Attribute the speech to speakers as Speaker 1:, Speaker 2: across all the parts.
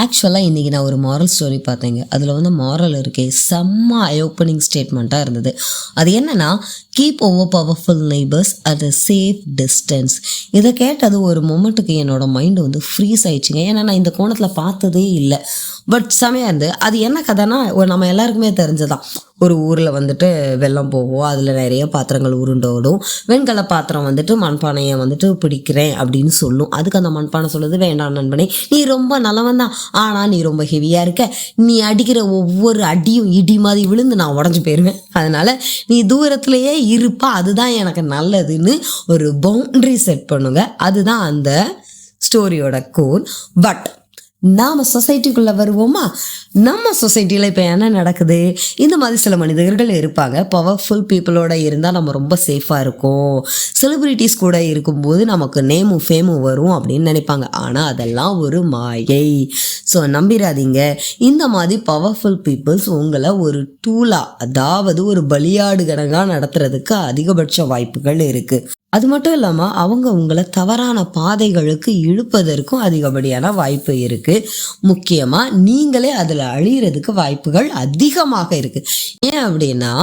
Speaker 1: ஆக்சுவலாக இன்றைக்கி நான் ஒரு மாரல் ஸ்டோரி பார்த்தேங்க. அதில் வந்து மாரல் இருக்கே செம்ம ஐ ஓப்பனிங் ஸ்டேட்மெண்ட்டாக இருந்தது. அது என்னென்னா, keep over powerful neighbours at a safe distance. இதை கேட்டது ஒரு மொமெண்ட்டுக்கு என்னோடய மைண்டு வந்து ஃப்ரீஸ் ஆயிடுச்சுங்க. ஏன்னா நான் இந்த கோணத்தில் பார்த்ததே இல்லை. பட் செமையாக இருந்து அது என்ன கதைன்னா, நம்ம எல்லாருக்குமே தெரிஞ்சதான். ஒரு ஊரில் வந்துட்டு வெள்ளம் போகும், அதில் நிறைய பாத்திரங்கள் உருண்டோடும். வெண்கல பாத்திரம் வந்துட்டு மண்பானையை வந்துட்டு பிடிக்கிறேன் அப்படின்னு சொல்லும். அதுக்கு அந்த மண்பானை சொல்லுது, வேண்டாம் நண்பனே, நீ ரொம்ப நல்லவன் தான், ஆனால் நீ ரொம்ப ஹெவியாக இருக்க, நீ அடிக்கிற ஒவ்வொரு அடியும் இடி மாதிரி விழுந்து நான் உடஞ்சி போயிடுவேன், அதனால் நீ தூரத்துலையே இருப்பா, அதுதான் எனக்கு நல்லதுன்னு ஒரு பவுண்ட்ரி செட் பண்ணுங்க. அதுதான் அந்த ஸ்டோரியோட கோர். பட் நாம் சொசைட்டிக்குள்ளே வருவோமா? நம்ம சொசைட்டியில் இப்போ என்ன நடக்குது? இந்த மாதிரி சில மனிதர்கள் இருப்பாங்க. பவர்ஃபுல் பீப்புளோட இருந்தால் நம்ம ரொம்ப சேஃபாக இருக்கும், செலிப்ரிட்டிஸ் கூட இருக்கும்போது நமக்கு நேமும் ஃபேமும் வரும் அப்படின்னு நினைப்பாங்க. ஆனால் அதெல்லாம் ஒரு மாயை. ஸோ நம்பிடாதீங்க. இந்த மாதிரி பவர்ஃபுல் பீப்புள்ஸ் உங்களை ஒரு டூலாக, அதாவது ஒரு பலியாடு கணக்காக நடத்துறதுக்கு அதிகபட்ச வாய்ப்புகள் இருக்குது. அது மட்டும் இல்லாமல் அவங்க உங்களை தவறான பாதைகளுக்கு இழுப்பதற்கும் அதிகப்படியான வாய்ப்பு இருக்குது. முக்கியமாக நீங்களே அதில் அழிகிறதுக்கு வாய்ப்புகள் அதிகமாக இருக்குது. ஏன் அப்படின்னா,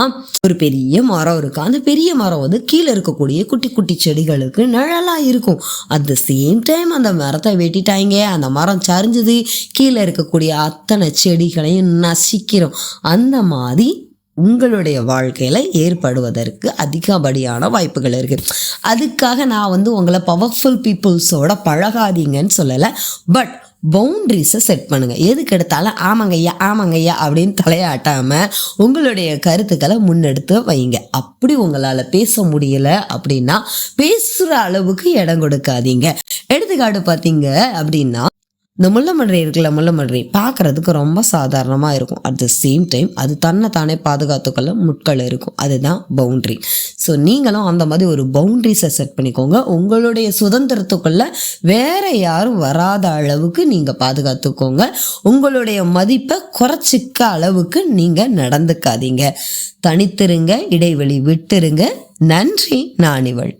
Speaker 1: ஒரு பெரிய மரம் இருக்குது. அந்த பெரிய மரம் வந்து கீழே இருக்கக்கூடிய குட்டி குட்டி செடிகளுக்கு நிழலாக இருக்கும். அட் த சேம் டைம் அந்த மரத்தை வெட்டிட்டாங்க, அந்த மரம் சரிஞ்சுது, கீழே இருக்கக்கூடிய அத்தனை செடிகளையும் நசிக்கிறோம். அந்த மாதிரி உங்களுடைய வாழ்க்கையில் ஏற்படுவதற்கு அதிகப்படியான வாய்ப்புகள் இருக்குது. அதுக்காக நான் வந்து உங்களை பவர்ஃபுல் பீப்புள்ஸோட பழகாதீங்கன்னு சொல்லலை. பட் பவுண்ட்ரிஸை செட் பண்ணுங்கள். எதுக்கு எடுத்தாலும் ஆமாங்கய்யா ஆமாங்கய்யா அப்படின்னு தலையாட்டாமல் உங்களுடைய கருத்துக்களை முன்னெடுத்து வைங்க. அப்படி உங்களால் பேச முடியலை அப்படின்னா பேசுகிற அளவுக்கு இடம் கொடுக்காதீங்க. எடுத்துக்காட்டு பார்த்தீங்க அப்படின்னா, இந்த முள்ளமன்றி இருக்குல்ல, முள்ளமன்றி பார்க்குறதுக்கு ரொம்ப சாதாரணமாக இருக்கும். அட் த சேம் டைம் அது தன்னை தானே பாதுகாத்துக்கொள்ள முட்கள் இருக்கும். அதுதான் பவுண்ட்ரி. ஸோ நீங்களும் அந்த மாதிரி ஒரு பவுண்ட்ரிஸை செட் பண்ணிக்கோங்க. உங்களுடைய சுதந்திரத்துக்குள்ள வேற யாரும் வராத அளவுக்கு நீங்கள் பாதுகாத்துக்கோங்க. உங்களுடைய மதிப்பை குறைச்சிக்க அளவுக்கு நீங்கள் நடந்துக்காதீங்க. தனித்திருங்க, இடைவெளி விட்டுருங்க. நன்றி. நான் இவள்.